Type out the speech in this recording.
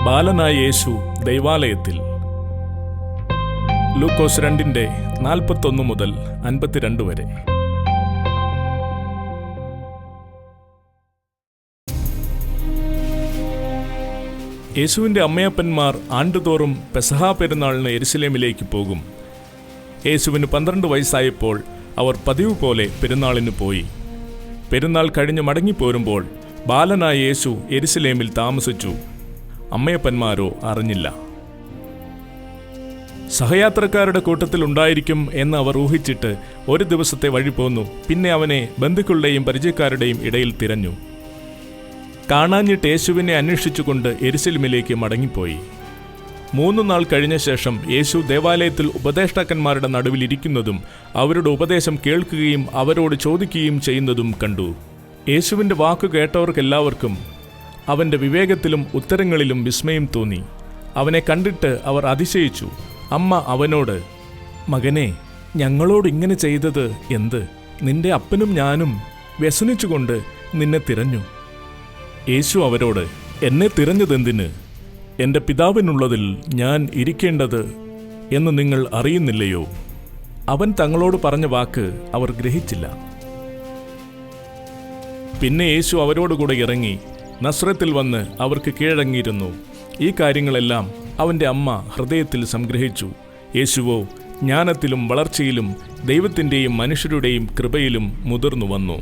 ബാലനായ യേശു ദൈവാലയത്തിൽ. ലൂക്കോസ് 2:41 മുതൽ 52 വരെ. യേശുവിൻ്റെ അമ്മയപ്പന്മാർ ആണ്ടുതോറും പെസഹാ പെരുന്നാളിന് യെരുശലേമിലേക്ക് പോകും. യേശുവിന് 12 വയസ്സായപ്പോൾ അവർ പതിവ് പോലെ പെരുന്നാളിന് പോയി. പെരുന്നാൾ കഴിഞ്ഞ് മടങ്ങിപ്പോരുമ്പോൾ ബാലനായ യേശു യെരുശലേമിൽ താമസിച്ചു. അമ്മയപ്പന്മാരോ അറിഞ്ഞില്ല. സഹയാത്രക്കാരുടെ കൂട്ടത്തിൽ ഉണ്ടായിരിക്കും എന്ന് അവർ ഊഹിച്ചിട്ട് ഒരു ദിവസത്തെ വഴി പോന്നു. പിന്നെ അവനെ ബന്ധുക്കളുടെയും പരിചയക്കാരുടെയും ഇടയിൽ തിരഞ്ഞു. കാണാഞ്ഞിട്ട് യേശുവിനെ അന്വേഷിച്ചുകൊണ്ട് യെരുശലേമിലേക്ക് മടങ്ങിപ്പോയി. 3 നാൾ കഴിഞ്ഞ ശേഷം യേശു ദേവാലയത്തിൽ ഉപദേഷ്ടാക്കന്മാരുടെ നടുവിൽ ഇരിക്കുന്നതും അവരുടെ ഉപദേശം കേൾക്കുകയും അവരോട് ചോദിക്കുകയും ചെയ്യുന്നതും കണ്ടു. യേശുവിൻ്റെ വാക്കു കേട്ടവർക്കെല്ലാവർക്കും അവൻ്റെ വിവേകത്തിലും ഉത്തരങ്ങളിലും വിസ്മയം തോന്നി. അവനെ കണ്ടിട്ട് അവർ അതിശയിച്ചു. അമ്മ അവനോട്, മകനെ, ഞങ്ങളോട് ഇങ്ങനെ ചെയ്തത് എന്ത്? നിന്റെ അപ്പനും ഞാനും വ്യസനിച്ചുകൊണ്ട് നിന്നെ തിരഞ്ഞു. യേശു അവരോട്, എന്നെ തിരഞ്ഞതെന്തിന്? എൻ്റെ പിതാവിനുള്ളതിൽ ഞാൻ ഇരിക്കേണ്ടത് എന്ന് നിങ്ങൾ അറിയുന്നില്ലയോ? അവൻ തങ്ങളോട് പറഞ്ഞ വാക്ക് അവർ ഗ്രഹിച്ചില്ല. പിന്നെ യേശു അവരോടുകൂടെ ഇറങ്ങി നസ്രത്തിൽ വന്ന് അവർക്ക് കീഴടങ്ങിയിരുന്നു. ഈ കാര്യങ്ങളെല്ലാം അവൻ്റെ അമ്മ ഹൃദയത്തിൽ സംഗ്രഹിച്ചു. യേശുവോ ജ്ഞാനത്തിലും വളർച്ചയിലും ദൈവത്തിൻ്റെയും മനുഷ്യരുടെയും കൃപയിലും മുതിർന്നു വന്നു.